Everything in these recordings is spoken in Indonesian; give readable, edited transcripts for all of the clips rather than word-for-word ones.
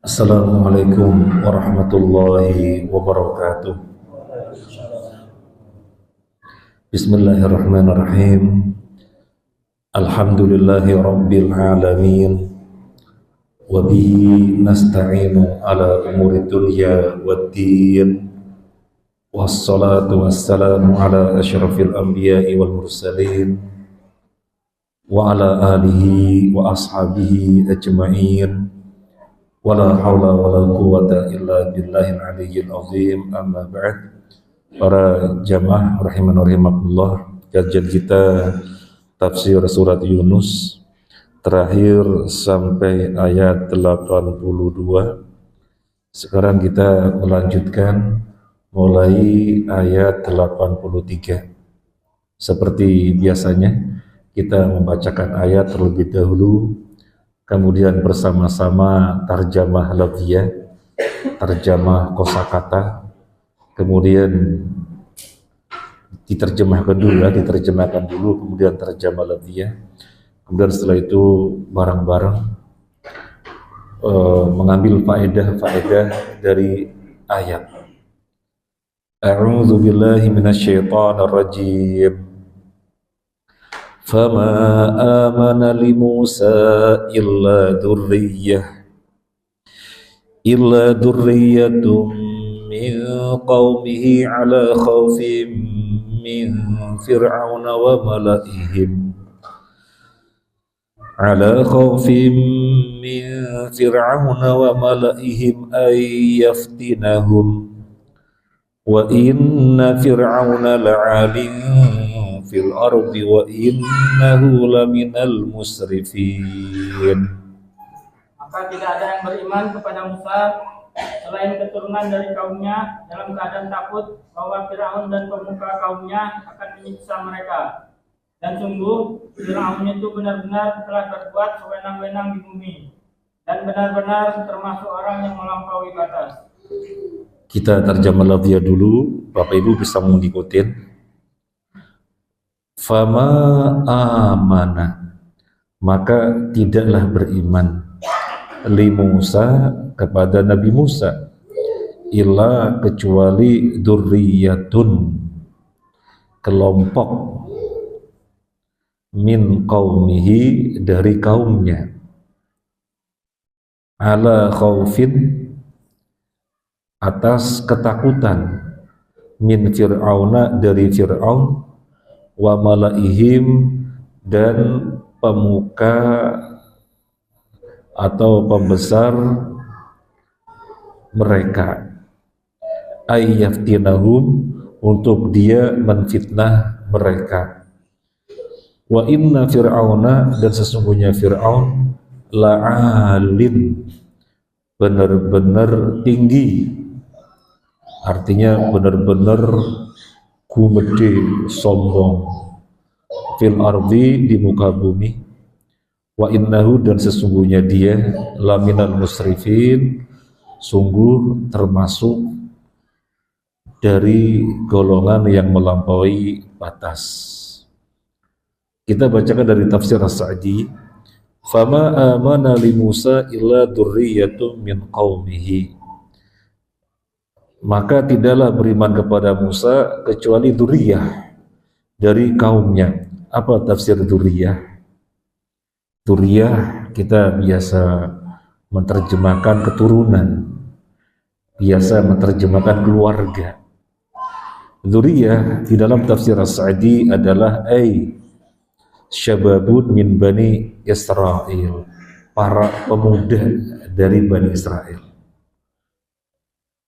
Assalamualaikum warahmatullahi wabarakatuh. Bismillahirrahmanirrahim. Alhamdulillahi rabbil alamin. Wa bihi nasta'inu ala umuri dunya waddin. Wassalatu wassalamu ala asyrafil anbiya'i wal mursalin wa ala alihi wa ashabihi ajma'in. Wala haula wala quwwata illa billahil aliyyil azim. Amma ba'd. Para jamaah rahiman rahimakumullah, kajian kita tafsir surat Yunus terakhir sampai ayat 82. Sekarang kita melanjutkan mulai ayat 83. Seperti biasanya kita membacakan ayat terlebih dahulu, kemudian bersama-sama tarjamah lafziyah, tarjamah kosakata, kemudian diterjemahkan dulu, kemudian tarjamah lafziyah, kemudian setelah itu bareng-bareng mengambil faedah-faedah dari ayat. A'udzu billahi minasyaitonir rajim. فما آمن لموسى إلا ذرية من قومه على خوف من فرعون وملئهم أن يفتنهم وإن فرعون لعال fil ardi wa innahu laminal musrifin. Maka tidak ada yang beriman kepada Musa selain keturunan dari kaumnya dalam keadaan takut bahwa Firaun dan pemuka kaumnya akan menyiksa mereka. Dan sungguh Firaun itu benar-benar telah berbuat sewenang-wenang di bumi dan benar-benar termasuk orang yang melampaui batas. Kita terjemah lafziyah dulu, Bapak Ibu bisa mengikuti. Fama amana, maka tidaklah beriman li Musa kepada Nabi Musa illa kecuali dzurriyyatun, kelompok, min qaumihi, dari kaumnya, ala khaufin, atas ketakutan, min fir'auna, dari Fir'aun, wa malaihim, dan pemuka atau pembesar mereka, ayyaftinahum, untuk dia menfitnah mereka. Wa inna fir'auna, dan sesungguhnya Fir'aun, la'alin, benar-benar tinggi, artinya benar-benar gumede, sombong, fil ardi, di muka bumi, wa innahu, dan sesungguhnya dia, laminal musrifin, sungguh termasuk dari golongan yang melampaui batas. Kita bacakan dari tafsir As-Sa'di. Fama amana li Musa illa dzurriyyatun min qaumihi, maka tidaklah beriman kepada Musa kecuali dzurriyyah, dari kaumnya. Apa tafsir dzurriyyah? Dzurriyyah kita biasa menerjemahkan keturunan, biasa menerjemahkan keluarga. Dzurriyyah di dalam tafsir As-Sa'di adalah syababun min bani Israel, para pemuda dari Bani Israel.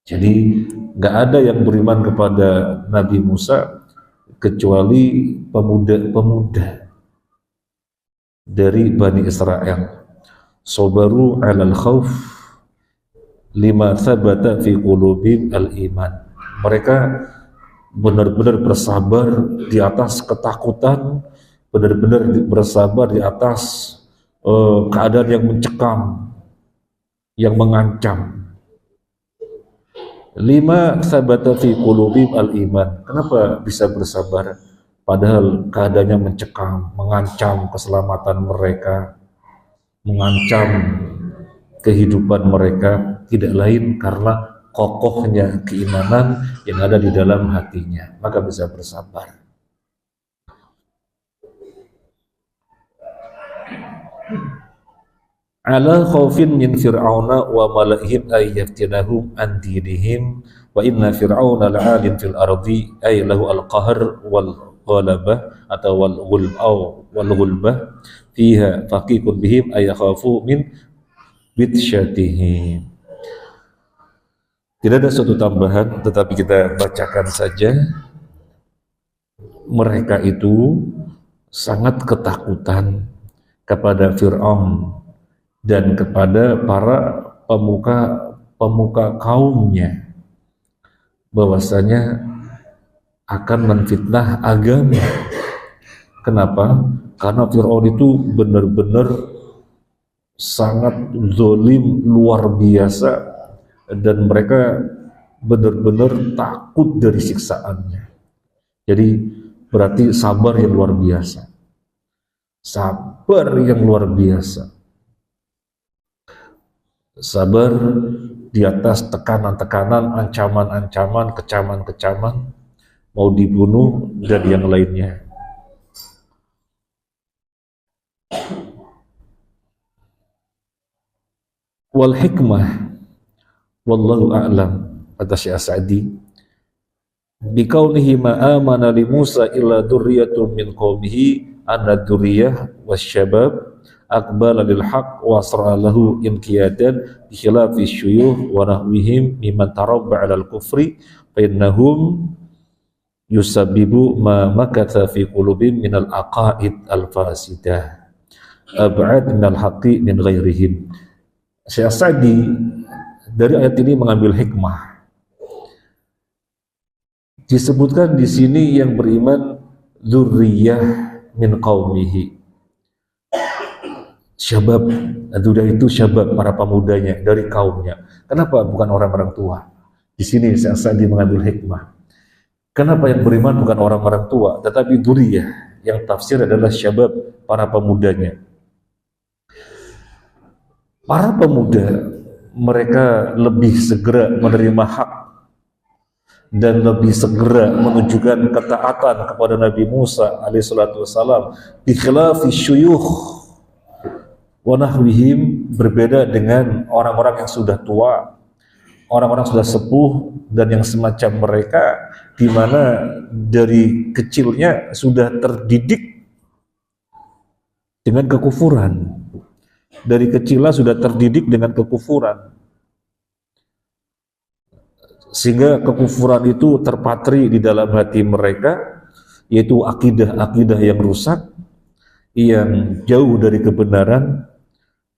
Jadi nggak ada yang beriman kepada Nabi Musa kecuali pemuda-pemuda dari Bani Israel. Sabaru alal khauf lima thabata fi qulubihim al-iman. Mereka benar-benar bersabar di atas ketakutan, benar-benar bersabar di atas keadaan yang mencekam, yang mengancam. Lima sabata fi qulubihim al-iman. Kenapa bisa bersabar? Padahal keadaannya mencekam, mengancam keselamatan mereka, mengancam kehidupan mereka tidak lain karena kokohnya keimanan yang ada di dalam hatinya, maka bisa bersabar. Ala khaufin min fir'auna wa mala'ihim ay yaftinahum an dinihim wa inna fir'auna la'alin fil ardi ay lahu al-qahr wal ghalabah atau wal ghulbah fiha faqiqun bihim ay yakhafu min bitsyatihim. Tidak ada suatu tambahan, tetapi kita bacakan saja. Mereka itu sangat ketakutan kepada Fir'aun dan kepada para pemuka kaumnya, bahwasanya akan menfitnah agama. Kenapa? Karena Fir'aun itu benar-benar sangat zalim luar biasa, dan mereka benar-benar takut dari siksaannya. Jadi berarti sabar yang luar biasa, sabar yang luar biasa, sabar di atas tekanan-tekanan, ancaman-ancaman, kecaman-kecaman, mau dibunuh dan yang lainnya. Wal hikmah wallahu a'lam, kata Syekh Sa'di, bikaunihi ma amana li Musa illa dzurriyyatun min qaumihi anna dzurriyyah wasyabab aqbala lil haqq wa asra lahu inqiyadan bi khilafi syuyukh wa nahwihim mimman tarabba 'ala al-kufri fa innahum yusabbibu ma makatha fi qulubihim min al-aqaid al-fasidah ab'ad min al-haqqi min ghairihim. Syekh Sa'di dari ayat ini mengambil hikmah. Disebutkan di sini yang beriman dzurriyyah min qaumihi. Syabab, dzurriyyah itu syabab, para pemudanya dari kaumnya. Kenapa bukan orang-orang tua? Di sini Syekh Sa'di mengambil hikmah. Kenapa yang beriman bukan orang-orang tua, tetapi dzurriyyah, yang tafsir adalah syabab, para pemudanya. Para pemuda, mereka lebih segera menerima hak dan lebih segera menunjukkan ketaatan kepada Nabi Musa alaihissalatu wassalam, di khilafi syuyukh wa nahwihim, berbeda dengan orang-orang yang sudah tua, orang-orang sudah sepuh dan yang semacam mereka, di mana dari kecilnya sudah terdidik dengan kekufuran. Dari kecilnya sudah terdidik dengan kekufuran, sehingga kekufuran itu terpatri di dalam hati mereka, yaitu akidah-akidah yang rusak, yang jauh dari kebenaran.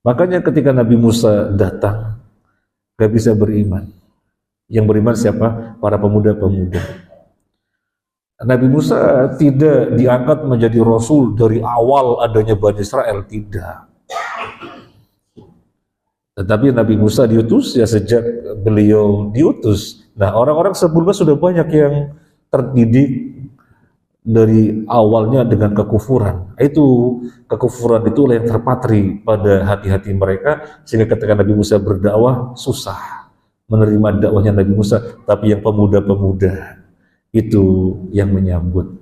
Makanya ketika Nabi Musa datang, gak bisa beriman. Yang beriman siapa? Para pemuda-pemuda. Nabi Musa tidak diangkat menjadi Rasul dari awal adanya Bani Israel, tidak. Tetapi Nabi Musa diutus ya sejak beliau diutus. Nah, orang-orang sebelumnya sudah banyak yang terdidik dari awalnya dengan kekufuran. Itu kekufuran itulah yang terpatri pada hati-hati mereka, sehingga ketika Nabi Musa berdakwah susah menerima dakwahnya Nabi Musa. Tapi yang pemuda-pemuda itu yang menyambut.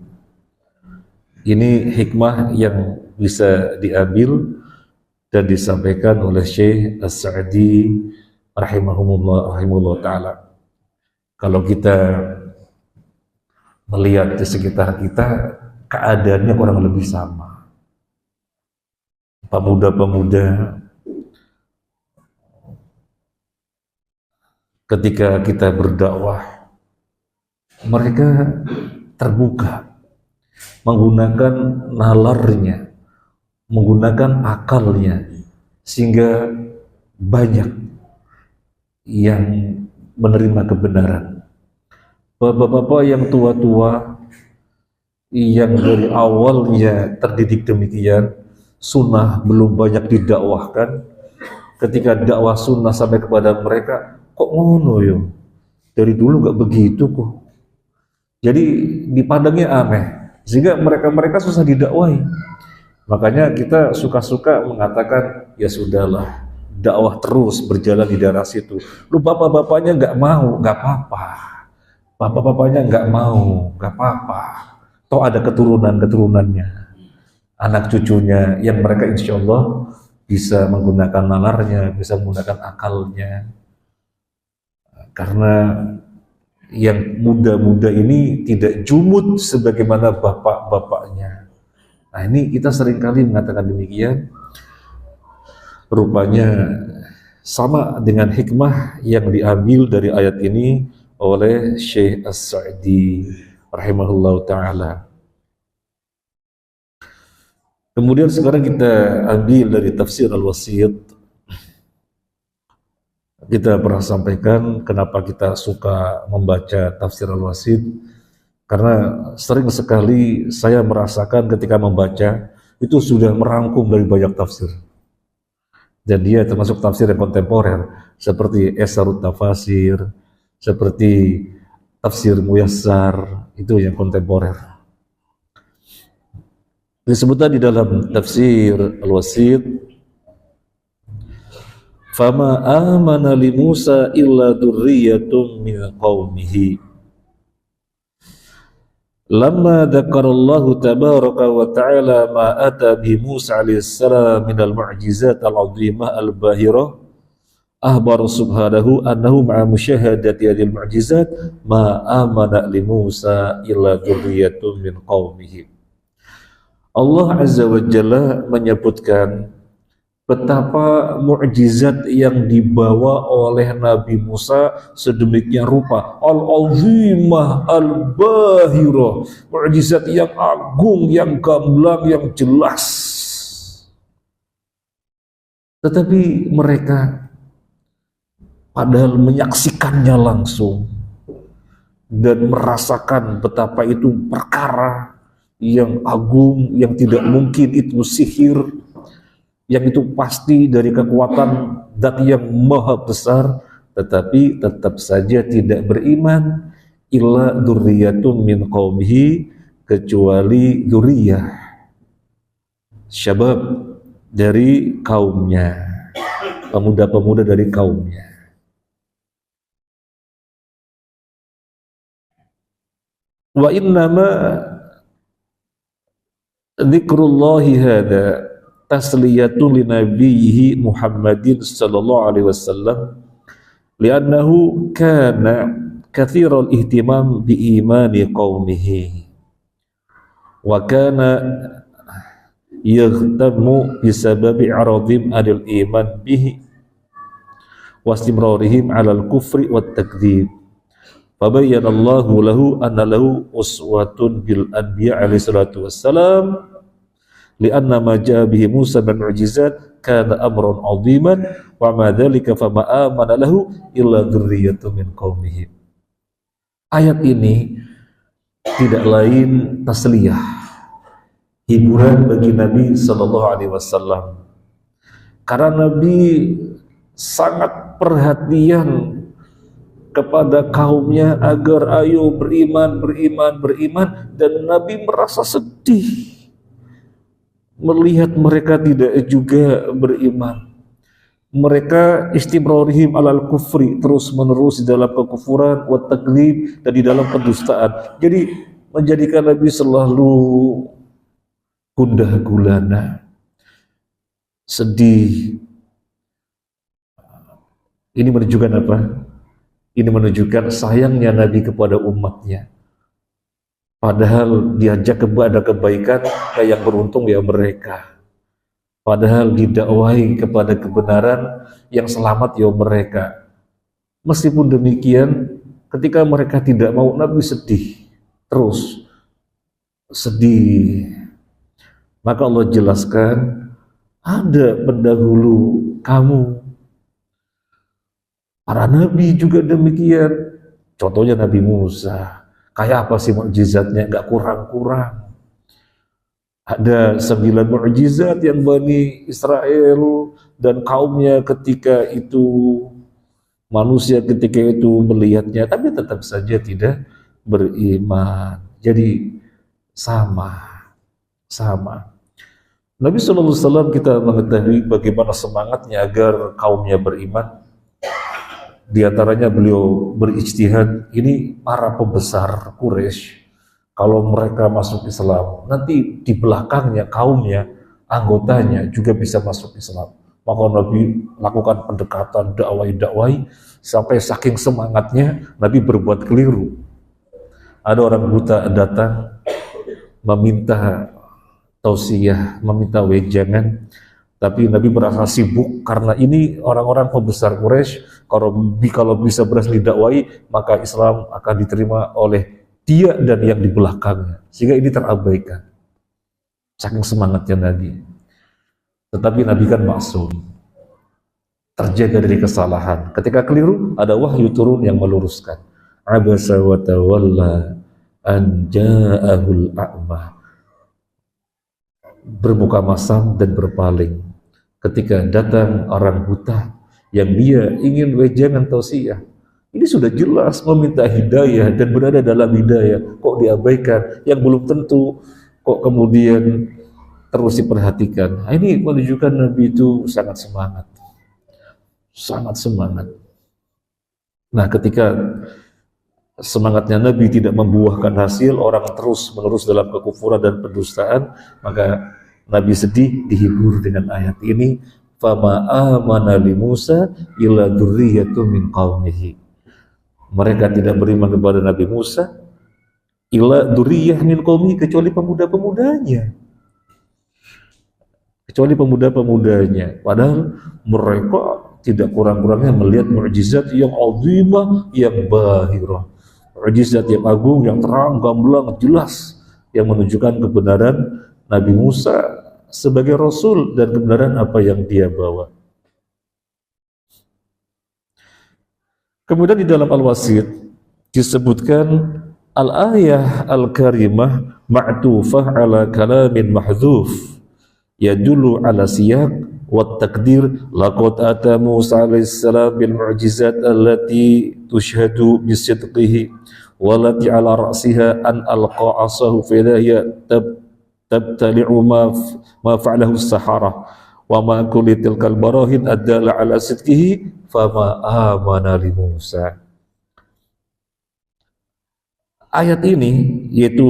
Ini hikmah yang bisa diambil dan disampaikan oleh Syekh As-Sa'di rahimahullah ta'ala. Kalau kita melihat di sekitar kita, keadaannya kurang lebih sama. Pemuda-pemuda, ketika kita berdakwah, mereka terbuka, menggunakan nalarnya, menggunakan akalnya, sehingga banyak yang menerima kebenaran. Bapak-bapak yang tua-tua yang dari awalnya terdidik demikian, sunnah belum banyak didakwahkan, ketika dakwah sunnah sampai kepada mereka, kok ngono yo, dari dulu gak begitu kok. Jadi dipandangnya aneh, sehingga mereka susah didakwahi. Makanya kita suka-suka mengatakan, ya sudahlah, dakwah terus berjalan di daerah situ. Lu bapak-bapaknya nggak mau, nggak apa-apa. Bapak-bapaknya nggak mau, nggak apa-apa. Toh ada keturunan-keturunannya, anak cucunya yang mereka insya Allah bisa menggunakan nalarnya, bisa menggunakan akalnya. Karena yang muda-muda ini tidak jumud sebagaimana bapak-bapaknya. Nah ini kita seringkali mengatakan demikian. Rupanya sama dengan hikmah yang diambil dari ayat ini oleh Syekh As-Sa'di rahimahullah ta'ala. Kemudian sekarang kita ambil dari tafsir Al-Wasit. Kita pernah sampaikan kenapa kita suka membaca tafsir Al-Wasit, karena sering sekali saya merasakan ketika membaca itu sudah merangkum dari banyak tafsir, dan dia termasuk tafsir yang kontemporer seperti Esarut Tafasir, seperti Tafsir Muyassar, itu yang kontemporer. Disebutkan di dalam tafsir Al-Wasit, fama amana li Musa illa dzurriyyatun min qaumihi. Lamma dzakarallahu tabaraka wa ta'ala ma ata bi Musa alaihi salam min al-mu'jizat al-'azimah al-bahirah, ahbar subhanahu annahu ma'a musyahadati hadhihi al-mu'jizat ma amana li Musa illa dzurriyyatun min qaumihi. Allah Azza wa Jalla menyebutkan betapa mukjizat yang dibawa oleh Nabi Musa sedemikian rupa, al-azimah al-bahirah, mukjizat yang agung, yang gamblang, yang jelas. Tetapi mereka padahal menyaksikannya langsung dan merasakan betapa itu perkara yang agung, yang tidak mungkin itu sihir, yang itu pasti dari kekuatan zat yang maha besar, tetapi tetap saja tidak beriman. Illa dzurriyyatun min qaumihi, kecuali dzurriyyah, syabab dari kaumnya, pemuda-pemuda dari kaumnya. Wa innama dzikrullahi hadza tasliyatun li nabiyhi Muhammadin sallallahu alaihi wasallam li'annahu kana katsiral ihtimam bi imani qaumihi wa kana yaghtamu bi sababi aradim adil iman bihi wa istimrarihim 'alal kufri wat takdzib. Fabayyana Allahu lahu anna lahu uswatun bil anbiya alaihi salatu wassalam li'anna ma ja'a bihi Musa min mu'jizat kana amran 'aziman wa ma dzalika fama amana lahu illa dzurriyyatun min qaumihi. Ayat ini tidak lain tasliyah, hiburan bagi Nabi sallallahu alaihi wasallam, karena Nabi sangat perhatian kepada kaumnya agar ayo beriman, dan Nabi merasa sedih melihat mereka tidak juga beriman. Mereka istimrarihim alal kufri, terus menerus di dalam kekufuran, wa takdzib, dan di dalam pendustaan. Jadi menjadikan Nabi selalu gundah gulana, sedih. Ini menunjukkan apa? Ini menunjukkan sayangnya Nabi kepada umatnya. Padahal diajak kepada kebaikan, yang beruntung ya mereka. Padahal didakwahi kepada kebenaran, yang selamat ya mereka. Meskipun demikian, ketika mereka tidak mau, Nabi sedih, terus sedih. Maka Allah jelaskan, ada pendahulu kamu, para nabi juga demikian. Contohnya Nabi Musa. Kayak apa sih mukjizatnya? Enggak kurang-kurang. Ada 9 mukjizat yang Bani Israel dan kaumnya ketika itu, manusia ketika itu melihatnya, tapi tetap saja tidak beriman. Jadi sama. Nabi SAW kita mengetahui bagaimana semangatnya agar kaumnya beriman. Di antaranya beliau berijtihad, ini para pembesar Quraisy, kalau mereka masuk Islam, nanti di belakangnya kaumnya, anggotanya juga bisa masuk Islam. Maka Nabi lakukan pendekatan, dakwai, sampai saking semangatnya Nabi berbuat keliru. Ada orang buta datang meminta tausiah, meminta wejangan, tapi Nabi merasa sibuk karena ini orang-orang pembesar Quraisy. Kalau bisa berhasil didakwai, maka Islam akan diterima oleh dia dan yang di belakangnya, sehingga ini terabaikan. Saking semangatnya Nabi. Tetapi Nabi kan maksum, terjaga dari kesalahan. Ketika keliru, ada wahyu turun yang meluruskan. Abasa wa tawalla an ja'ahul a'ma. Bermuka masam dan berpaling ketika datang orang buta yang dia ingin wejangan tausiah. Ini sudah jelas meminta hidayah dan berada dalam hidayah, kok diabaikan, yang belum tentu kok kemudian terus diperhatikan. Nah, ini menunjukkan Nabi itu sangat semangat, sangat semangat. Nah, ketika semangatnya Nabi tidak membuahkan hasil, orang terus menerus dalam kekufuran dan pendustaan, maka Nabi sedih, dihibur dengan ayat ini, fama amana li Musa illa dzurriyyatun min qaumihi. Mereka tidak beriman kepada Nabi Musa illa dzurriyyah min qaumihi, kecuali pemuda-pemudanya. Kecuali pemuda-pemudanya. Padahal mereka tidak kurang-kurangnya melihat mukjizat yang azimah, yang bahirah. Mukjizat yang agung, yang terang, gamblang, jelas, yang menunjukkan kebenaran Nabi Musa sebagai Rasul dan kebenaran apa yang dia bawa. Kemudian di dalam Al-Wasit disebutkan al-ayah al-karimah ma'tufah ala kalamin mahdzuf yadullu ala siyaq wa takdir laqad ata Musa alaihi salam bil mu'jizat allati tushhadu bi sidqihi walati ala ra'siha an alqa asahu fa hiya tabtali'u ma fa'alahu as-sahara wa ma kulli tilkal barahin adalla ala sidqihi fama amana li Musa. Ayat ini yaitu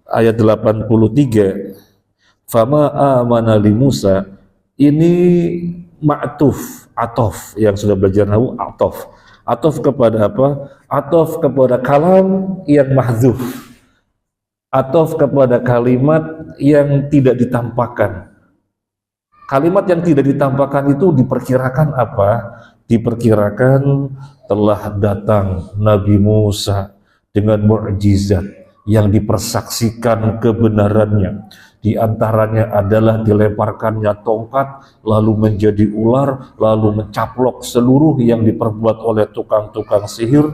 ayat 83, fama amana li Musa, ini ma'tuf, atof, yang sudah belajar nahwu, atof. Atof kepada apa? Atof kepada kalam yang mahdzuf, atof kepada kalimat yang tidak ditampakkan. Kalimat yang tidak ditampakkan itu diperkirakan apa? Diperkirakan telah datang Nabi Musa dengan mukjizat yang dipersaksikan kebenarannya. Di antaranya adalah dilemparkannya tongkat, lalu menjadi ular, lalu mencaplok seluruh yang diperbuat oleh tukang-tukang sihir.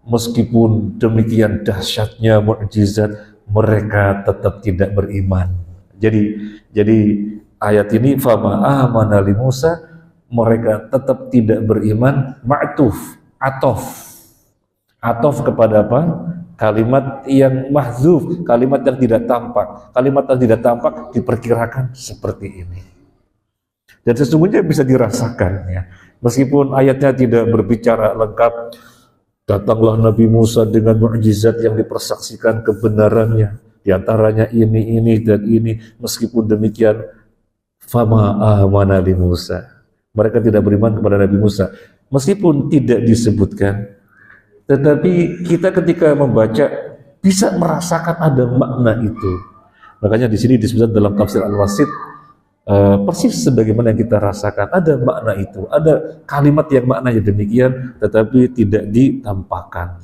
Meskipun demikian dahsyatnya mukjizat, mereka tetap tidak beriman. Jadi ayat ini fama amana li Musa, mereka tetap tidak beriman. Ma'tuf, atof kepada apa? Kalimat yang mahdzuf, kalimat yang tidak tampak. Kalimat yang tidak tampak diperkirakan seperti ini. Dan sesungguhnya bisa dirasakan ya. Meskipun ayatnya tidak berbicara lengkap, datanglah Nabi Musa dengan mukjizat yang dipersaksikan kebenarannya. Di antaranya ini dan ini. Meskipun demikian, fama amana li Musa, mereka tidak beriman kepada Nabi Musa. Meskipun tidak disebutkan, tetapi kita ketika membaca bisa merasakan ada makna itu. Makanya di sini disebutkan dalam tafsir Al-Wasit, persis sebagaimana yang kita rasakan, ada makna itu, ada kalimat yang maknanya demikian, tetapi tidak ditampakkan.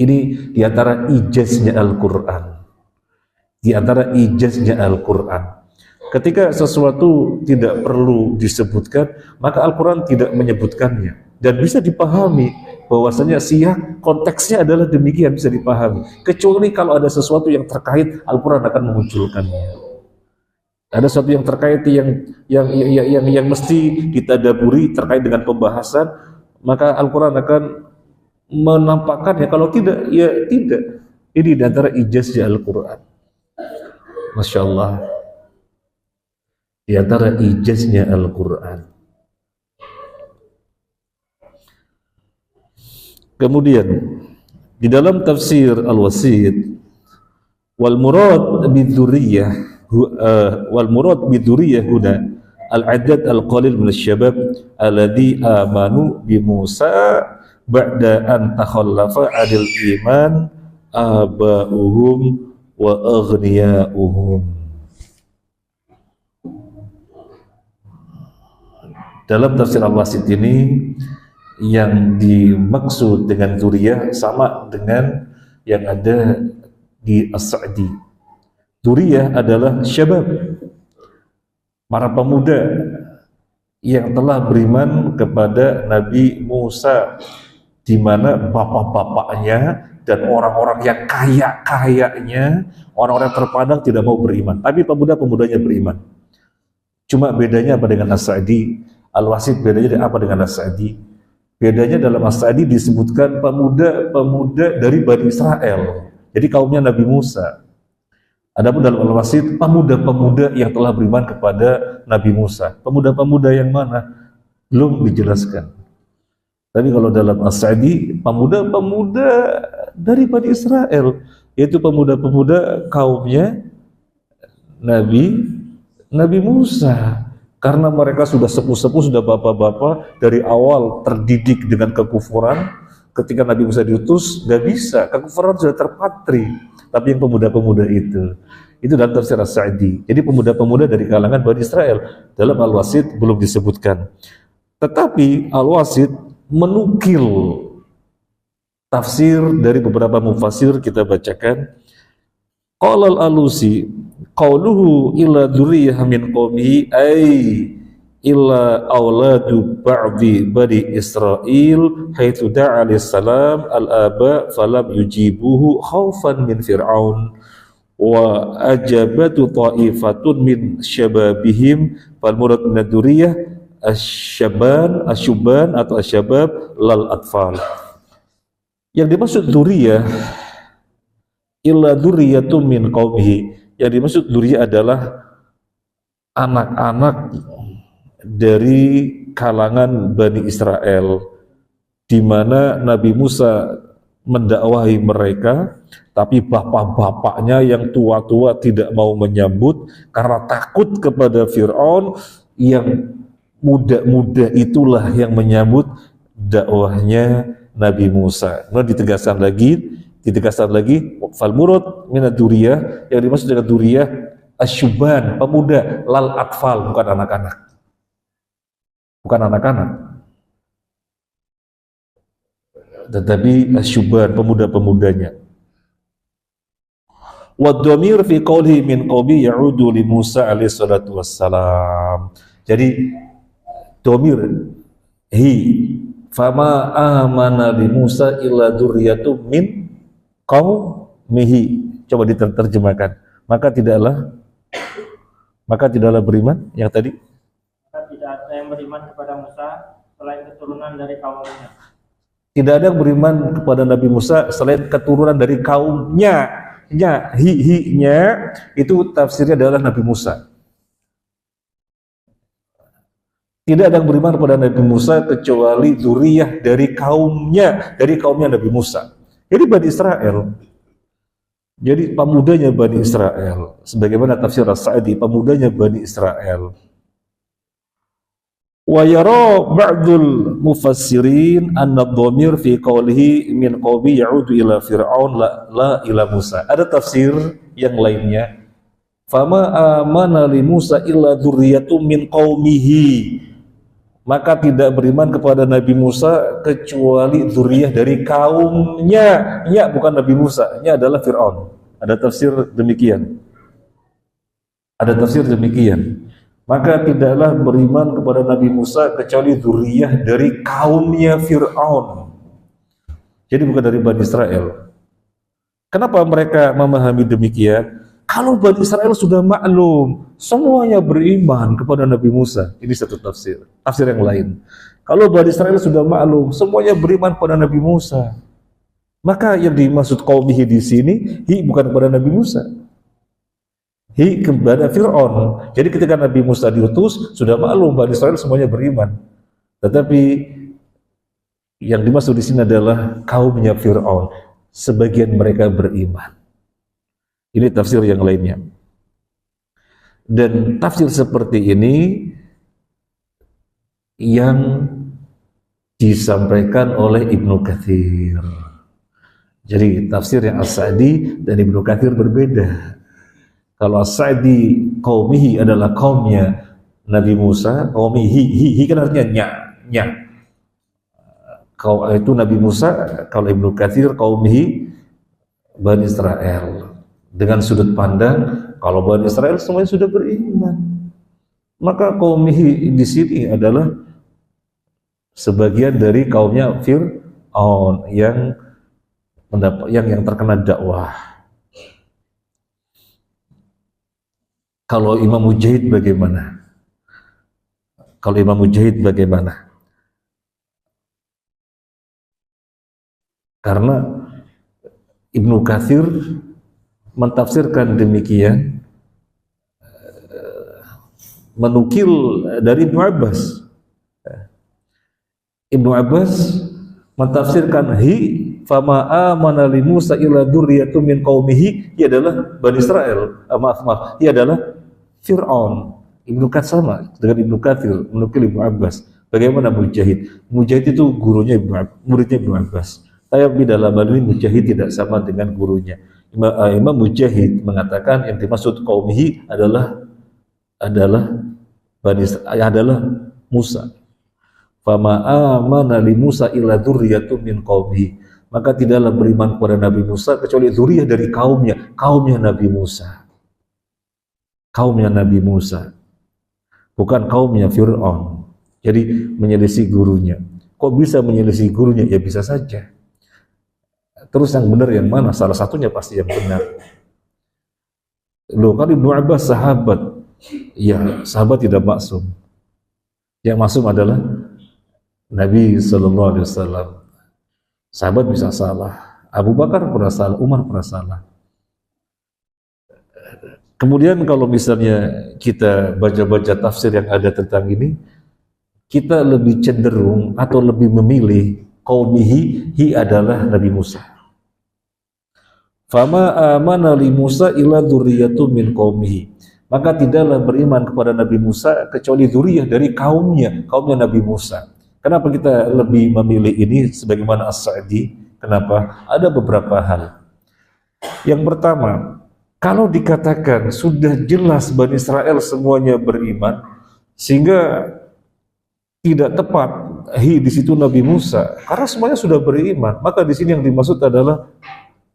Ini diantara ijaznya Al-Quran. Diantara ijaznya Al-Quran. Ketika sesuatu tidak perlu disebutkan, maka Al-Quran tidak menyebutkannya. Dan bisa dipahami bahwasanya siyak konteksnya adalah demikian, bisa dipahami. Kecuali kalau ada sesuatu yang terkait, Al-Quran akan memunculkannya. Ada sesuatu yang terkait yang mesti ditadaburi terkait dengan pembahasan, maka Al-Quran akan menampakkannya. Kalau tidak, ya tidak. Ini di antara ijaznya Al-Quran. Masya Allah. di antara ijaznya Al-Quran. Kemudian di dalam tafsir Al-Wasit, wal murad bidzurriyyah huna al-adad al-qalil min asy-syabab alladhi amanu bi Musa ba'da an takhallafa 'anil iman aba'uhum wa aghniya'uhum. Dalam tafsir Al-Wasit ini yang dimaksud dengan dzurriyyah sama dengan yang ada di As-Sa'di. Dzurriyyah adalah syabab, para pemuda yang telah beriman kepada Nabi Musa, di mana bapak-bapaknya dan orang-orang yang kaya-kayanya, orang-orang terpandang tidak mau beriman, tapi pemuda-pemudanya beriman. Cuma bedanya apa dengan As-Sa'di? Al-Wasit bedanya apa dengan As-Sa'di? Bedanya dalam As-Sa'di disebutkan pemuda-pemuda dari Bani Israel, jadi kaumnya Nabi Musa. Adapun dalam Al-Wasit, pemuda-pemuda yang telah beriman kepada Nabi Musa. Pemuda-pemuda yang mana? Belum dijelaskan. Tapi kalau dalam As-Sa'di, pemuda-pemuda dari Bani Israel, yaitu pemuda-pemuda kaumnya Nabi Musa. Karena mereka sudah sepuh-sepuh, sudah bapak-bapak, dari awal terdidik dengan kekufuran. Ketika Nabi Musa diutus, gak bisa, kekufuran sudah terpatri. Tapi yang pemuda-pemuda itu dalam tafsir As-Sa'di. Jadi pemuda-pemuda dari kalangan Bani Israel. Dalam Al-Wasit belum disebutkan. Tetapi Al-Wasit menukil tafsir dari beberapa mufassir, kita bacakan. Qala al-Alusi qauluhu illa dzurriyyah min qaumihi ay illa auladu ba'di bani Israil haitsu da'a salam al-aba falam yujibuhu khaufan min fir'aun wa ajabatu ta'ifatun min syababihim fal murad min dzurriyyah asy-syuban atau asy-syabab lal atfal. Yang dimaksud dzurriyyah illa dzurriyyatun min qaumihi, yang dimaksud dzurriyyah adalah anak-anak dari kalangan Bani Israel, di mana Nabi Musa mendakwahi mereka, tapi bapak-bapaknya yang tua-tua tidak mau menyambut karena takut kepada Fir'aun. Yang muda-muda itulah yang menyambut dakwahnya Nabi Musa. Nah, ditegaskan lagi fal murad min ad-dzurriyyah, yang dimaksud dengan dzurriyyah asyuban, pemuda, lal atfal, bukan anak-anak, tetapi asyuban, pemuda-pemudanya. Wa dhamir fi qawlihi min qawmi ya'udu li Musa alaihi salatu wassalam. Jadi dhamir fama amana li Musa illa dzurriyyatun min qaumihi. Coba diterjemahkan. Maka tidaklah beriman yang tadi. Maka tidak ada yang beriman kepada Musa selain keturunan dari kaumnya. Tidak ada yang beriman kepada Nabi Musa selain keturunan dari kaumnya. Hi-nya itu tafsirnya adalah Nabi Musa. Tidak ada yang beriman kepada Nabi Musa kecuali dzurriyyah dari kaumnya Nabi Musa. Jadi Bani Israel. Jadi pemudanya Bani Israel. Sebagaimana tafsir As-Sa'di, pemudanya Bani Israel. Wa yara ba'dul mufassirin anna dhamir fi qawlihi min qawmi ya'udu ila fir'aun la ila Musa. Ada tafsir yang lainnya. Fama amana li Musa illa dzurriyyatun min qaumihi. Maka tidak beriman kepada Nabi Musa kecuali dzurriyyah dari kaumnya. Ya, bukan Nabi Musa, nya adalah Fir'aun. Ada tafsir demikian. Maka tidaklah beriman kepada Nabi Musa kecuali dzurriyyah dari kaumnya Fir'aun. Jadi bukan dari Bani Israel. Kenapa mereka memahami demikian? Kalau Bani Israel sudah maklum, semuanya beriman kepada Nabi Musa. Ini satu tafsir. Tafsir yang lain. Kalau Bani Israel sudah maklum, semuanya beriman kepada Nabi Musa. Maka yang dimaksud qaumihi di sini, bukan kepada Nabi Musa. hi kepada Fir'aun. Jadi ketika Nabi Musa diutus, sudah maklum Bani Israel semuanya beriman. Tetapi yang dimaksud di sini adalah kaumnya Fir'aun. Sebagian mereka beriman. Ini tafsir yang lainnya. Dan tafsir seperti ini yang disampaikan oleh Ibnu Katsir. Jadi tafsir yang As-Sa'di dan Ibnu Katsir berbeda. Kalau As-Sa'di qaumihi adalah kaumnya Nabi Musa, qaumihi kan artinya nya. Kau itu Nabi Musa, kalau Ibnu Katsir qaumihi Bani Israel. Dengan sudut pandang kalau Bani Israel semuanya sudah beriman. Maka qaumihi di sini adalah sebagian dari kaumnya Fir'aun yang terkena dakwah. Kalau Imam Mujahid bagaimana? Kalau Imam Mujahid bagaimana? Karena Ibnu Katsir mentafsirkan demikian, menukil dari Ibnu Abbas. Ibnu Abbas mentafsirkan fama amana li Musa illa dzurriyyatun min qaumihi, ia adalah Bani Israel. Maaf, ia adalah Fir'aun. Ibnu Katsir sama dengan Ibnu Katsir menukil Ibnu Abbas. Bagaimana Mujahid? Mujahid itu gurunya muridnya Ibnu Abbas. Tapi dalam hal ini Mujahid tidak sama dengan gurunya. Imam Mujahid mengatakan yang dimaksud qaumihi adalah Musa. Fama amana li Musa illa dzurriyyatun min qaumihi. Maka tidaklah beriman kepada Nabi Musa kecuali dzurriyyah dari kaumnya Nabi Musa. Kaumnya Nabi Musa. Bukan kaumnya Fir'aun. Jadi menyelisih gurunya. Kok bisa menyelisih gurunya? Ya bisa saja. Terus yang benar yang mana? Salah satunya pasti yang benar. Loh, kan Ibnu Abbas sahabat. Ya, sahabat tidak maksum. Yang maksum adalah Nabi Sallallahu Alaihi Wasallam. Sahabat bisa salah. Abu Bakar pernah salah, Umar pernah salah. Kemudian kalau misalnya kita baca-baca tafsir yang ada tentang ini, kita lebih cenderung atau lebih memilih qaumihi adalah Nabi Musa. Fama amana li Musa illa dzurriyyatun min qaumihi. Maka tidaklah beriman kepada Nabi Musa kecuali dzurriyyah dari kaumnya Nabi Musa. Kenapa kita lebih memilih ini sebagaimana As-Sa'di? Kenapa? Ada beberapa hal. Yang pertama, kalau dikatakan sudah jelas Bani Israel semuanya beriman, sehingga tidak tepat di situ Nabi Musa, karena semuanya sudah beriman. Maka di sini yang dimaksud adalah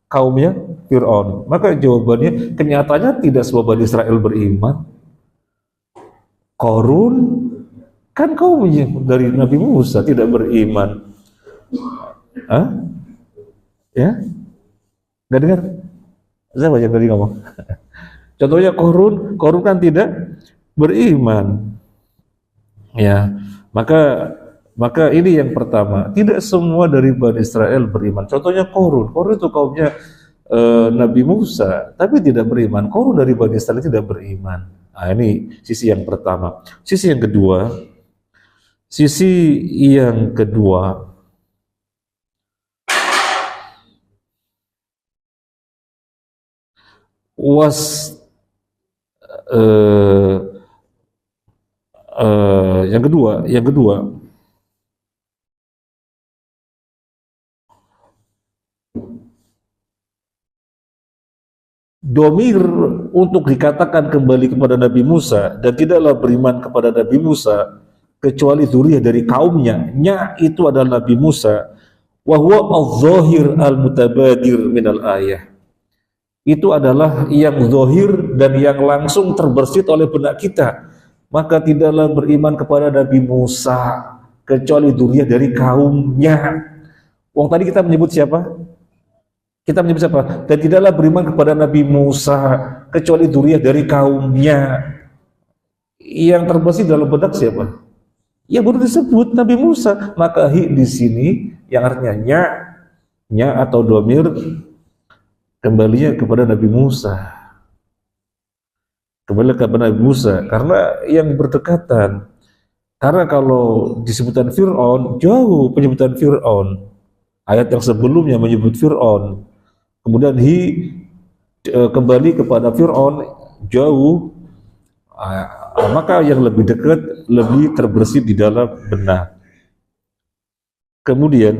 kaumnya Fir'aun. Maka jawabannya, kenyataannya tidak semua Bani Israel beriman. Qarun kan kaumnya dari Nabi Musa tidak beriman. Ya? Nggak dengar? Saya banyak tadi ngomong. Contohnya Qarun kan tidak beriman. Ya, maka ini yang pertama. Tidak semua dari Bani Israel beriman. Contohnya Qarun itu kaumnya Nabi Musa, tapi tidak beriman. Qarun dari Bani Israel tidak beriman. Nah, ini sisi yang pertama. Sisi yang kedua, yang kedua domir untuk dikatakan kembali kepada Nabi Musa dan tidaklah beriman kepada Nabi Musa kecuali dzurriyyah dari kaumnya. Nya itu adalah Nabi Musa. Wa huwa adh-dhahir al-mutabadir minal ayah. Itu adalah yang zahir dan yang langsung terbersit oleh benak kita. Maka tidaklah beriman kepada Nabi Musa kecuali dzurriyyah dari kaumnya. Wong tadi kita menyebut siapa? Dan tidaklah beriman kepada Nabi Musa kecuali dzurriyyah dari kaumnya. Yang terbersit dalam benak siapa? Ya baru disebut Nabi Musa. Maka di sini yang artinya nya atau domir kembalinya kepada Nabi Musa. kembali kepada Nabi Musa, karena yang berdekatan. Karena kalau disebutkan Fir'aun, jauh penyebutan Fir'aun. Ayat yang sebelumnya menyebut Fir'aun, kemudian kembali kepada Fir'aun, jauh. Maka yang lebih dekat, lebih terbersih di dalam benak. Kemudian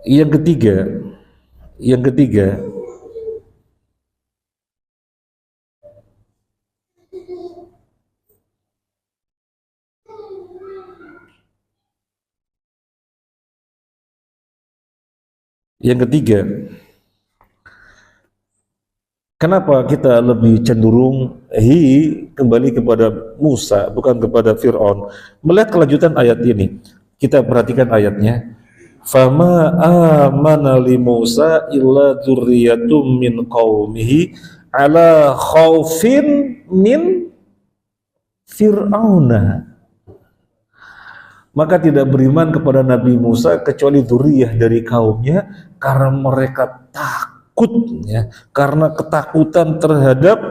yang ketiga, yang ketiga kenapa kita lebih cenderung kembali kepada Musa, bukan kepada Fir'aun? Melihat kelanjutan ayat ini, kita perhatikan ayatnya. Fama amana li Musa illa dzurriyyatum min qaumihi ala khaufin min Fir'auna. Maka tidak beriman kepada Nabi Musa kecuali dzurriyyah dari kaumnya, karena mereka takut, ya, karena ketakutan terhadap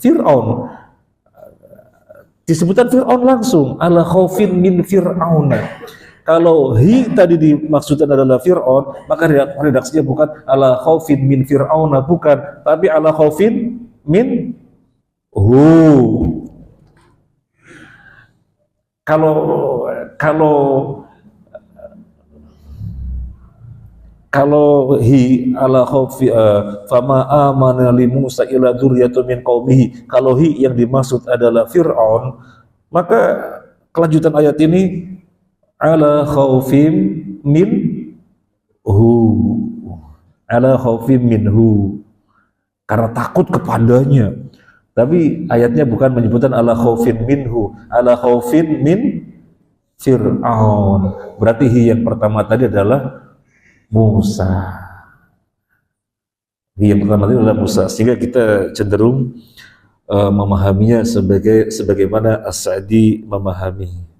Fir'aun. Disebutkan Fir'aun langsung, ala khaufin min Fir'auna. Kalau tadi dimaksudkan adalah Fir'aun, maka redaksinya bukan ala khaufin min Fir'auna, bukan, tapi ala khaufin min hu. Kalau ala khaufi fama amana li Musa illa dzurriyyatun min qaumihi, kalau yang dimaksud adalah Fir'aun, maka kelanjutan ayat ini ala khaufim min hu, ala khaufim minhu, karena takut kepadanya. Tapi ayatnya bukan menyebutkan ala khaufin minhu, ala khaufin min Fir'aun. Berarti yang pertama tadi adalah Musa. Yang pertama tadi adalah Musa, sehingga kita cenderung memahaminya sebagaimana As-Sa'di memahami.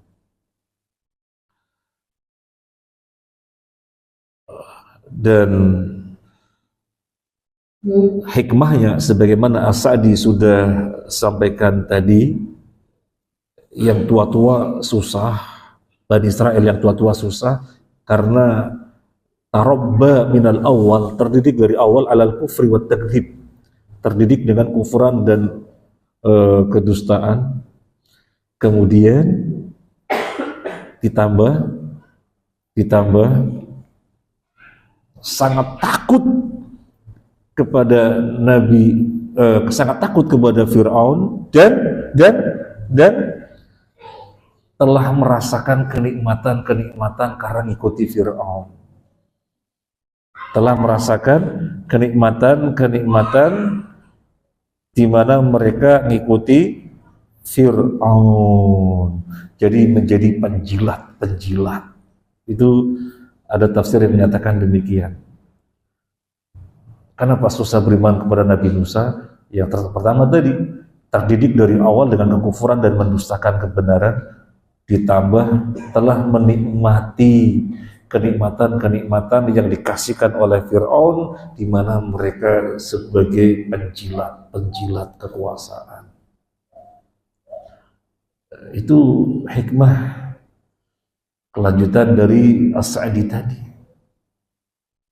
Dan hikmahnya sebagaimana As-Sa'di sudah sampaikan tadi, yang tua-tua susah, Bani Israel yang tua-tua susah karena tarabba minal awal, terdidik dari awal alal kufri wa takdzib, terdidik dengan kufuran dan kedustaan. Kemudian ditambah sangat takut kepada Nabi, sangat takut kepada Fir'aun, dan telah merasakan kenikmatan karena ngikuti Fir'aun. Telah merasakan kenikmatan di mana mereka ngikuti Fir'aun. Jadi menjadi penjilat. Itu ada tafsir yang menyatakan demikian. Kenapa susah beriman kepada Nabi Musa? Yang pertama tadi, terdidik dari awal dengan kekufuran dan mendustakan kebenaran, ditambah telah menikmati kenikmatan yang dikasihkan oleh Fir'aun, di mana mereka sebagai penjilat kekuasaan. Itu hikmah kelanjutan dari As-Sa'di tadi.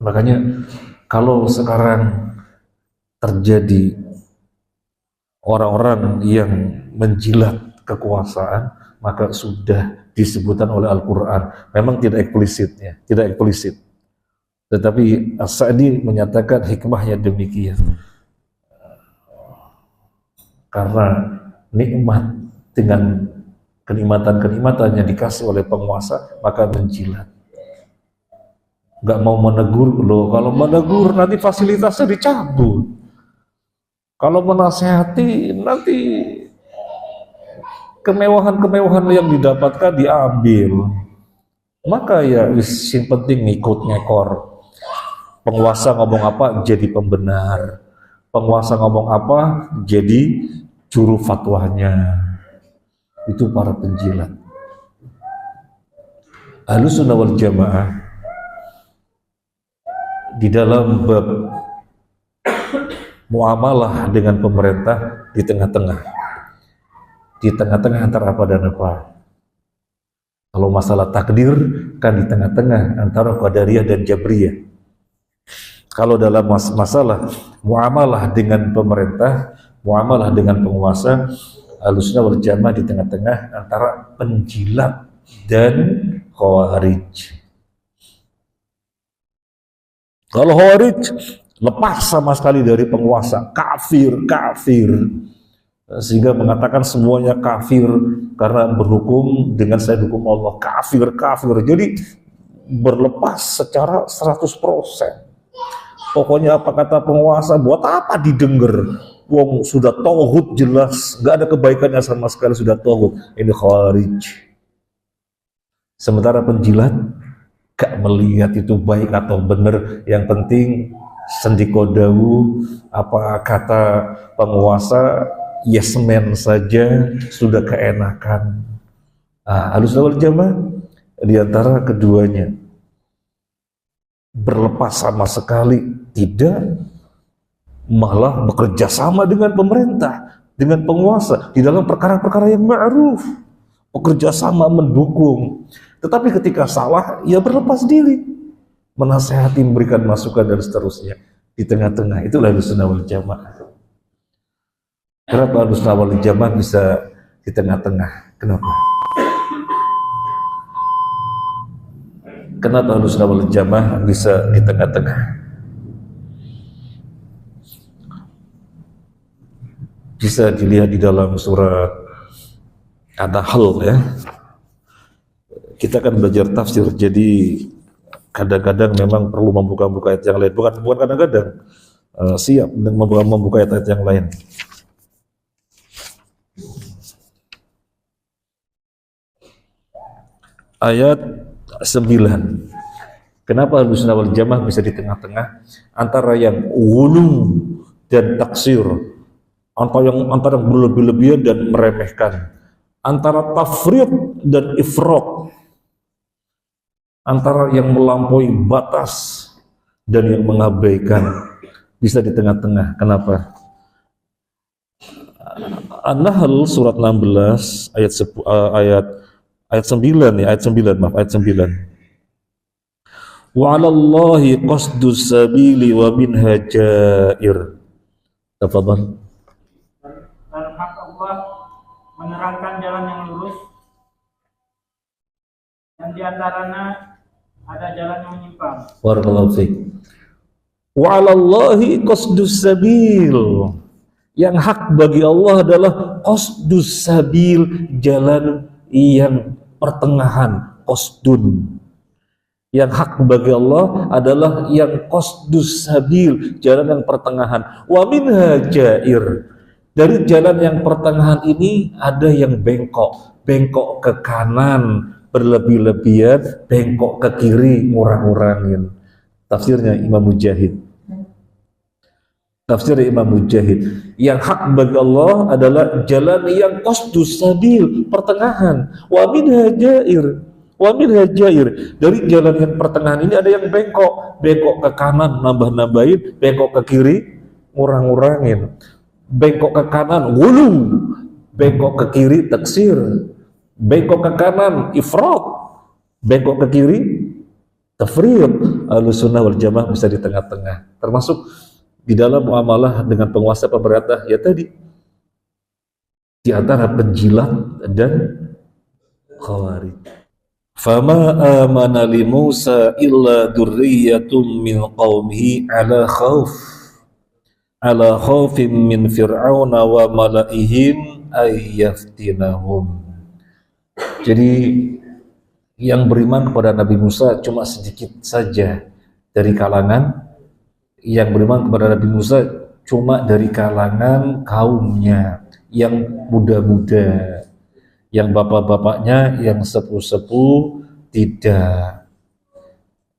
Makanya kalau sekarang terjadi orang-orang yang menjilat kekuasaan, maka sudah disebutkan oleh Al-Quran. Memang tidak eksplisit, tetapi As-Sa'di menyatakan hikmahnya demikian. Karena nikmat dengan kenikmatan yang dikasih oleh penguasa, maka menjilat. Nggak mau menegur loh, kalau menegur nanti fasilitasnya dicabut, kalau menasehati nanti kemewahan yang didapatkan diambil. Maka ya yang penting ngikut ngekor. Penguasa ngomong apa jadi pembenar, penguasa ngomong apa jadi juru fatwanya. Itu para penjilat. Ahlussunnah wal Jamaah di dalam bab muamalah dengan pemerintah di tengah-tengah. Di tengah-tengah antara apa dan apa. Kalau masalah takdir kan di tengah-tengah antara Qadariyah dan Jabriyah. Kalau dalam masalah muamalah dengan pemerintah, muamalah dengan penguasa, Ahlussunnah wal Jamaah di tengah-tengah antara penjilat dan Khawarij. Kalau Khawarij lepas sama sekali dari penguasa, kafir, sehingga mengatakan semuanya kafir karena berhukum dengan saya hukum Allah, kafir. Jadi berlepas secara 100%. Pokoknya apa kata penguasa, buat apa didengar? Wong sudah tauhid jelas, nggak ada kebaikannya sama sekali, sudah tauhid. Ini Khawarij. Sementara penjilat gak melihat itu baik atau benar, yang penting sendikodawu, apa kata penguasa, yes man saja sudah keenakan. Ahlussunnah wal Jamaah di antara keduanya, berlepas sama sekali tidak, malah bekerja sama dengan pemerintah, dengan penguasa di dalam perkara-perkara yang ma'ruf, bekerja sama mendukung. Tetapi ketika salah, ya berlepas diri, menasehati, memberikan masukan dan seterusnya. Di tengah-tengah, itulah Ahlussunnah wal Jamaah. Kenapa Ahlussunnah wal Jamaah bisa di tengah-tengah? Kenapa? Kenapa Ahlussunnah wal Jamaah bisa di tengah-tengah? Bisa dilihat di dalam surat An-Nahl ya. Kita akan belajar tafsir, jadi kadang-kadang memang perlu membuka-buka ayat yang lain. Bukan kadang-kadang, siap membuka ayat-ayat yang lain. Ayat 9. Kenapa Ahlussunnah wal Jamaah bisa di tengah-tengah antara yang ghulu dan taksir, antara yang berlebih-lebihan dan meremehkan, antara tafrid dan ifrat, antara yang melampaui batas dan yang mengabaikan, bisa di tengah-tengah. Kenapa? An-Nahl surat 16 ayat 9 ya, ayat 9. Wa 'alallahi qasdus sabili wa minha jair. Tafadhal. Dan hak Allah menerangkan jalan yang lurus, dan diantaranya ada jalan yang menyimpang. Barakallahu fiik. Wa 'alallahi qasdus sabil. Yang hak bagi Allah adalah qasdus sabil, jalan yang pertengahan, qasdun. Yang hak bagi Allah adalah yang qasdus sabil, jalan yang pertengahan. Wa minha jair. Dari jalan yang pertengahan ini ada yang bengkok ke kanan, berlebih-lebihan, bengkok ke kiri, ngurang-ngurangin. Tafsirnya Imam Mujahid. Yang hak bagi Allah adalah jalan yang qasdus sabil, pertengahan. Wa minha jair. Dari jalan yang pertengahan ini ada yang bengkok ke kanan, nambah-nambahin, bengkok ke kiri, ngurang-ngurangin. Bengkok ke kanan ghulu, bengkok ke kiri taksir, bengkok ke kanan ifrat, bengkok ke kiri tafrid. Ahlussunnah wal Jamaah bisa di tengah-tengah, termasuk di dalam muamalah dengan penguasa pemerintah ya tadi, di antara penjilat dan Khawarij. Fama amana li Musa illa dzurriyyatun min qaumihi ala khaufin min fir'auna wa malaihim ayyaftinahum. Jadi yang beriman kepada Nabi Musa cuma sedikit saja dari kalangan, yang beriman kepada Nabi Musa cuma dari kalangan kaumnya yang muda-muda, yang bapak-bapaknya, yang sepuh-sepuh tidak,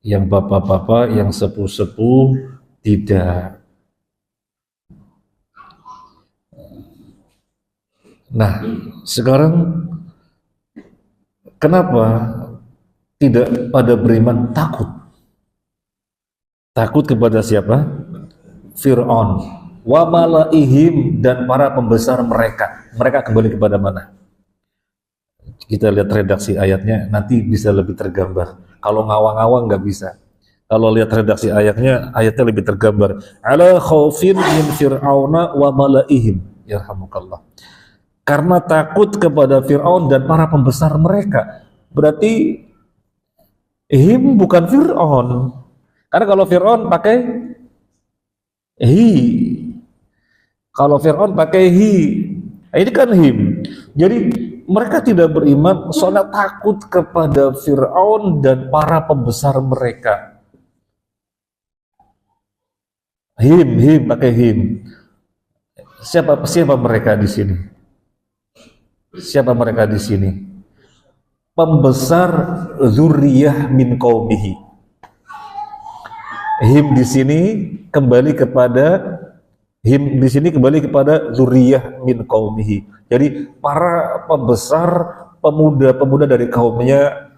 yang bapak-bapak, yang sepuh-sepuh tidak. Nah, sekarang kenapa tidak pada beriman? Takut kepada siapa? Fir'aun. wa malaihim, dan para pembesar mereka. Mereka kembali kepada mana? Kita lihat redaksi ayatnya, nanti bisa lebih tergambar. Kalau ngawang-ngawang nggak bisa. Kalau lihat redaksi ayatnya lebih tergambar. Ala khaufin min fir'auna wa malaihim. Yarhamukallah. Karena takut kepada Fir'aun dan para pembesar mereka. Berarti him bukan Fir'aun. Karena kalau Fir'aun pakai hi. Kalau Fir'aun pakai hi. Ini kan him. Jadi mereka tidak beriman soalnya takut kepada Fir'aun dan para pembesar mereka. Him pakai him. Siapa mereka di sini? Siapa mereka di sini? Pembesar zuriyah min qaumihi. Him di sini kembali kepada zuriyah min qaumihi. Jadi para pembesar pemuda-pemuda dari kaumnya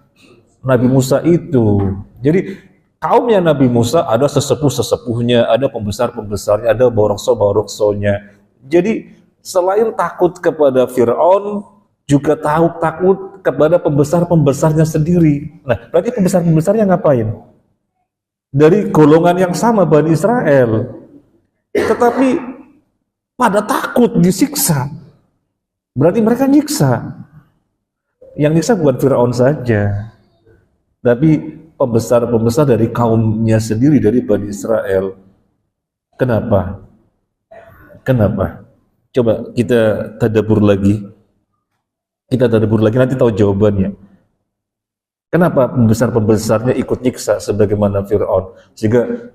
Nabi Musa itu. Jadi kaumnya Nabi Musa ada sesepuh-sesepuhnya, ada pembesar-pembesarnya, ada borokso-boroksonya. Jadi selain takut kepada Fir'aun, juga takut kepada pembesar-pembesarnya sendiri. Nah, berarti pembesar-pembesarnya ngapain? Dari golongan yang sama, Bani Israel. Tetapi pada takut disiksa. Berarti mereka nyiksa. Yang nyiksa bukan Fir'aun saja, tapi pembesar-pembesar dari kaumnya sendiri, dari Bani Israel. Kenapa? Coba kita tadabbur lagi. Nanti tahu jawabannya. Kenapa pembesar-pembesarnya ikut nyiksa sebagaimana Fir'aun? Sehingga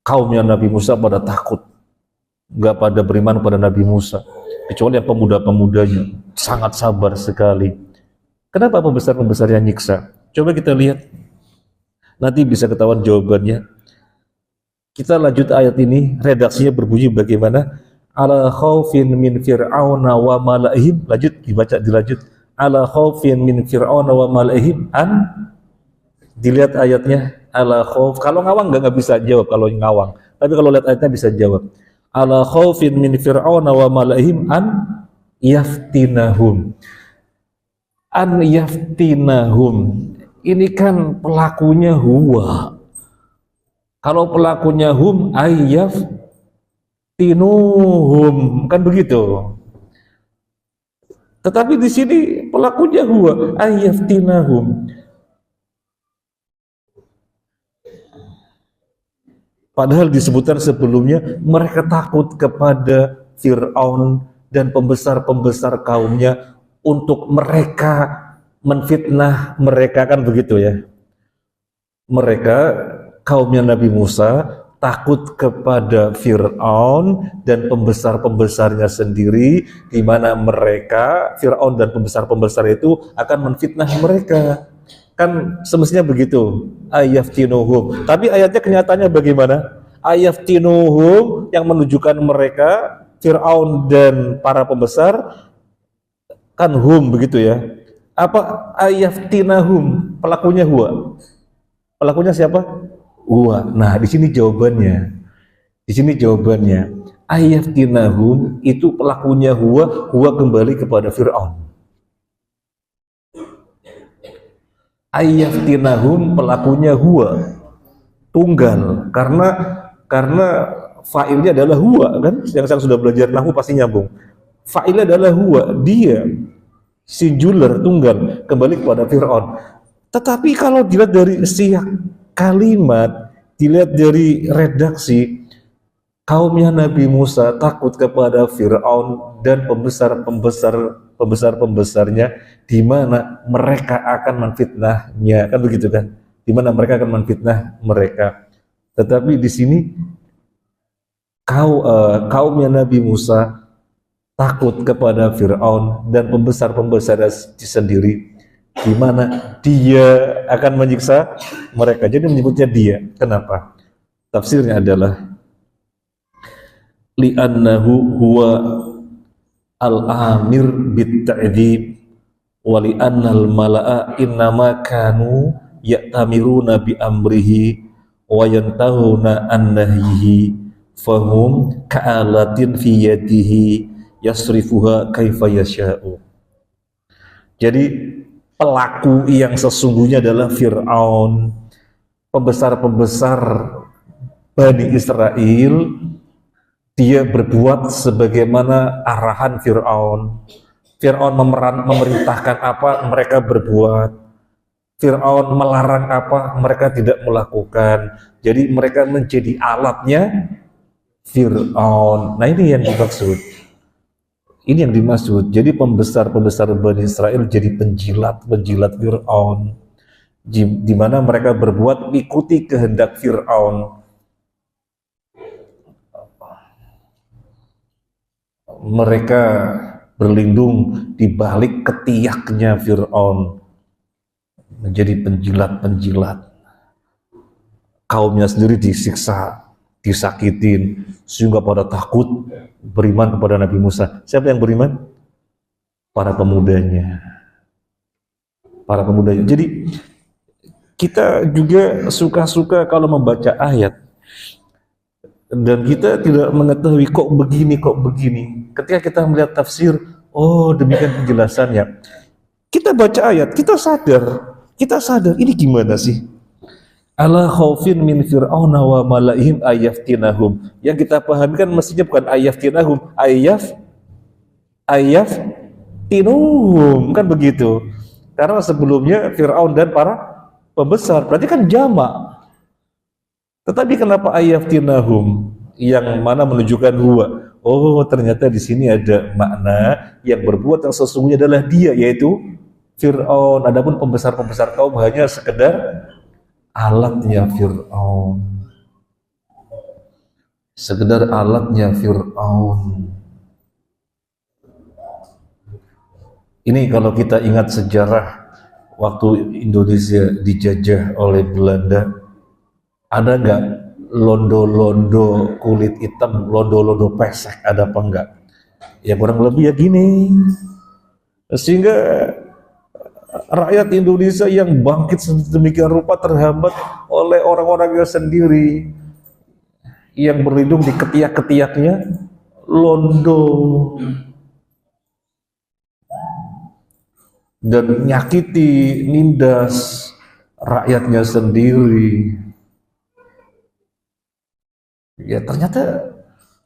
kaumnya Nabi Musa pada takut. Gak pada beriman pada Nabi Musa. Kecuali yang pemuda-pemudanya. Sangat sabar sekali. Kenapa pembesar-pembesarnya nyiksa? Coba kita lihat. Nanti bisa ketahuan jawabannya. Kita lanjut ayat ini, redaksinya berbunyi bagaimana? Ala khaufin min fir'auna wa malaihim. Dilanjut. Ala khaufin min fir'auna wa malaihim an. Dilihat ayatnya. Ala khauf. Kalau ngawang nggak bisa jawab kalau ngawang. Tapi kalau lihat ayatnya bisa jawab. Ala khaufin min fir'auna wa malaihim an yaftinahum. An yaftinahum. Ini kan pelakunya huwa. Kalau pelakunya hum ayyaftinuhum, kan begitu. Tetapi di sini pelakunya huwa ayyaftinahum. Padahal disebutkan sebelumnya mereka takut kepada Fir'aun dan pembesar-pembesar kaumnya untuk mereka menfitnah mereka, kan begitu ya. Mereka kaumnya Nabi Musa takut kepada Fir'aun dan pembesar-pembesarnya sendiri, di mana mereka, Fir'aun dan pembesar-pembesar itu akan menfitnah mereka. Kan semestinya begitu, ayyaftinuhum. Tapi ayatnya kenyataannya bagaimana? Ayyaftinuhum yang menunjukkan mereka, Fir'aun dan para pembesar, kan hum begitu ya. Apa ayyaftinahum? Pelakunya huwa. Pelakunya siapa? Huwa. Nah, di sini jawabannya. Ayyaftinahum itu pelakunya huwa kembali kepada Fir'aun. Ayyaftinahum pelakunya huwa tunggal, karena fa'ilnya adalah huwa, kan? Yang sudah belajar nahwu pasti nyambung. Fa'ilnya adalah huwa, dia singular tunggal kembali kepada Fir'aun. Tetapi kalau dilihat dari siyak kalimat, dilihat dari redaksi, kaumnya Nabi Musa takut kepada Fir'aun dan pembesar-pembesarnya, di mana mereka akan menfitnahnya, kan begitu kan? Di mana mereka akan menfitnah mereka. Tetapi di sini kaumnya Nabi Musa takut kepada Fir'aun dan pembesar-pembesarnya sendiri, di mana dia akan menyiksa mereka. Jadi menyebutnya dia. Kenapa? Tafsirnya adalah li'annahu huwa al-amir bit-ta'dzib wa li'annal mala'a innama kanu ya'tamiruna bi amrihi wa yantahuna an nahyihi fahum ka'alatin fi yadihi yasrifuha kaifa yasha'u. Jadi pelaku yang sesungguhnya adalah Fir'aun, pembesar-pembesar Bani Israel. Dia berbuat sebagaimana arahan Fir'aun. Fir'aun memerintahkan apa, mereka berbuat. Fir'aun melarang apa, mereka tidak melakukan. Jadi mereka menjadi alatnya Fir'aun. Nah, ini yang dimaksud. Ini yang dimaksud. Jadi pembesar-pembesar Bani Israel jadi penjilat Fir'aun. Di mana mereka berbuat mengikuti kehendak Fir'aun. Mereka berlindung di balik ketiaknya Fir'aun, menjadi penjilat-penjilat. Kaumnya sendiri disiksa, disakitin, sehingga pada takut beriman kepada Nabi Musa. Siapa yang beriman? Para pemudanya. Para pemudanya. Jadi kita juga suka-suka kalau membaca ayat dan kita tidak mengetahui kok begini. Ketika kita melihat tafsir, oh demikian penjelasannya. Kita baca ayat, kita sadar ini gimana sih? Ala khaufin min fir'auna wa malaihim ayaftinahum. Yang kita pahami kan mestinya bukan ayaftinahum, ayaftinuhum, kan begitu. Karena sebelumnya Fir'aun dan para pembesar, berarti kan jamak. Tetapi kenapa ayaftinahum yang mana menunjukkan huwa? Oh, ternyata di sini ada makna yang berbuat yang sesungguhnya adalah dia, yaitu Fir'aun. Adapun pembesar-pembesar kaum hanya sekedar alatnya Fir'aun. Sekedar alatnya Fir'aun. Ini kalau kita ingat sejarah waktu Indonesia dijajah oleh Belanda, ada nggak londo-londo kulit hitam, londo-londo pesek, ada apa enggak? Ya kurang lebih ya gini. Sehingga rakyat Indonesia yang bangkit sedemikian rupa terhambat oleh orang-orangnya sendiri yang berlindung di ketiak-ketiaknya londo dan nyakiti, nindas rakyatnya sendiri. Ya ternyata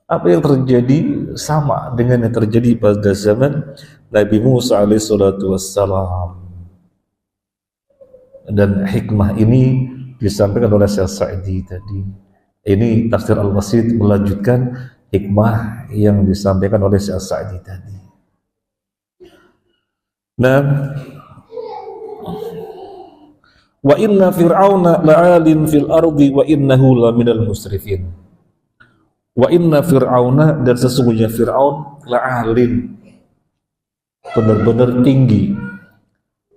apa yang terjadi sama dengan yang terjadi pada zaman Nabi Musa alaihissalatu wassalam. Dan hikmah ini disampaikan oleh Syekh Sa'di tadi. Ini tafsir Al-Wasit melanjutkan hikmah yang disampaikan oleh Syekh Sa'di tadi. Nah, wa inna fir'auna la'alin fil ardi wa innahu laminal musrifin. Wa inna fir'auna, dan sesungguhnya Fir'aun, la'alin, benar-benar tinggi,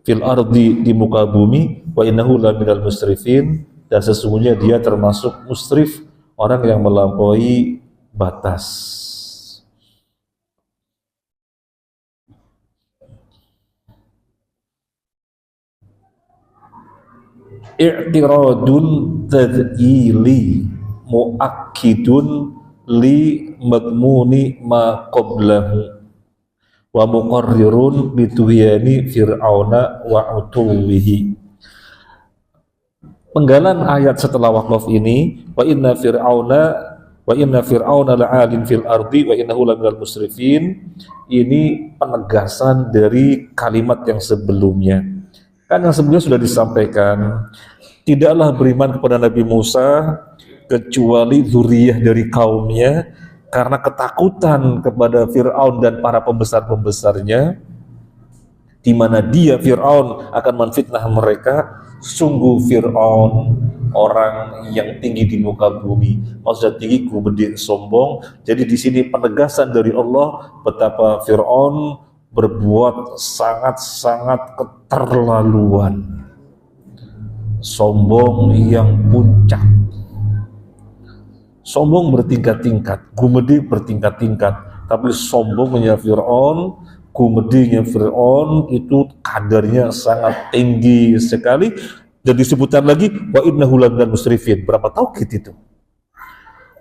fil ardi, di muka bumi, wa innahu laminal musrifin, dan sesungguhnya dia termasuk musrif, orang yang melampaui batas. I'tiradun tad'ili mu'akkidun li madmuni ma qablahu wa muqarrirun bituhyani fir'auna wa utuwihi. Penggalan ayat setelah waqaf ini, wa inna fir'auna la'alin fil ardi wa innahu laminal musrifin, ini penegasan dari kalimat yang sebelumnya. Kan yang sebelumnya sudah disampaikan, tidaklah beriman kepada Nabi Musa kecuali zuriyah dari kaumnya, karena ketakutan kepada Fir'aun dan para pembesar-pembesarnya, di mana dia Fir'aun akan menfitnah mereka. Sungguh Fir'aun orang yang tinggi di muka bumi, maksudnya tinggi, gede, sombong. Jadi di sini penegasan dari Allah betapa Fir'aun berbuat sangat-sangat keterlaluan, sombong yang puncak. Sombong bertingkat-tingkat, gumedi bertingkat-tingkat, tapi sombongnya Fir'aun, gumedinya Fir'aun itu kadarnya sangat tinggi sekali. Dan disebutkan lagi wa innahu laminal musrifin. Berapa tauhid itu?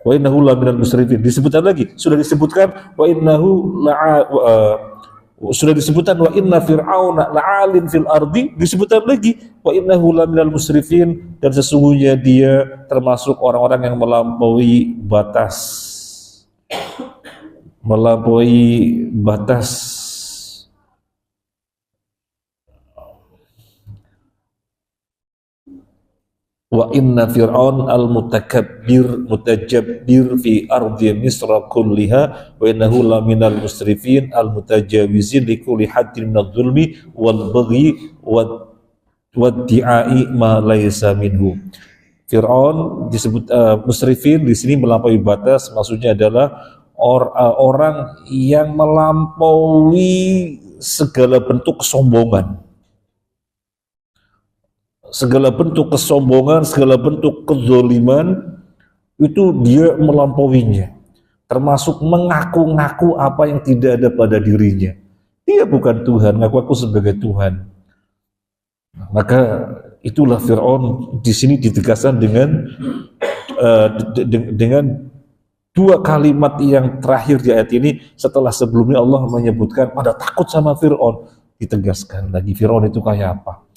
Wa innahu laminal musrifin. Disebutkan lagi, sudah disebutkan wa innahu sudah disebutkan wa inna fir'auna la'alin fil ardi, disebutkan lagi wa innahu laminal musrifin, dan sesungguhnya dia termasuk orang-orang yang melampaui batas. Melampaui batas. Wa inna fir'aun al-mutakabbir mutajabbir fi ardi misra kulliha wa innahu laminal musrifin al-mutajawizin li kulli haddin minadh dhulmi wal baghi waddi'ai ma laysa minhu. Fir'aun disebut musrifin di sini melampaui batas, maksudnya adalah orang yang melampaui segala bentuk kesombongan. Segala bentuk kesombongan, segala bentuk kezaliman, itu dia melampauinya. Termasuk mengaku-ngaku apa yang tidak ada pada dirinya. Dia bukan Tuhan, ngaku-ngaku sebagai Tuhan. Maka itulah Fir'aun di sini ditegaskan dengan dua kalimat yang terakhir di ayat ini. Setelah sebelumnya Allah menyebutkan pada takut sama Fir'aun, ditegaskan lagi Fir'aun itu kayak apa.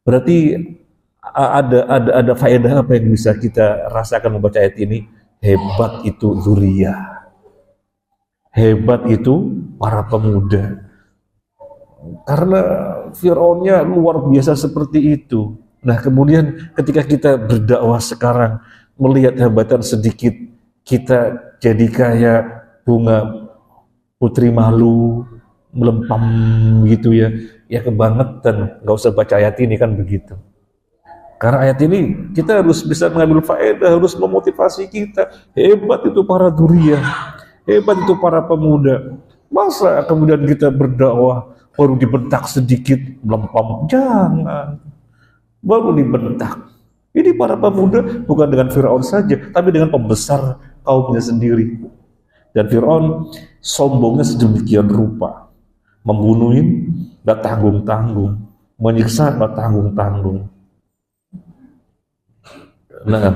Berarti ada faedah apa yang bisa kita rasakan membaca ayat ini? Hebat itu dzurriyyah, hebat itu para pemuda. Karena Fir'aunnya luar biasa seperti itu. Nah kemudian ketika kita berdakwah sekarang, melihat hambatan sedikit, kita jadi kayak bunga putri malu, melempam gitu ya. Ya kebangetan, nggak usah baca ayat ini kan begitu. Karena ayat ini kita harus bisa mengambil faedah, harus memotivasi kita. Hebat itu para dzurriyyah, hebat itu para pemuda. Masa kemudian kita berdakwah baru dibentak sedikit melempam? Jangan, baru dibentak. Ini para pemuda bukan dengan Fir'aun saja, tapi dengan pembesar kaumnya sendiri. Dan Fir'aun sombongnya sedemikian rupa, membunuhin nggak tanggung-tanggung, menyiksa nggak tanggung-tanggung. Nah,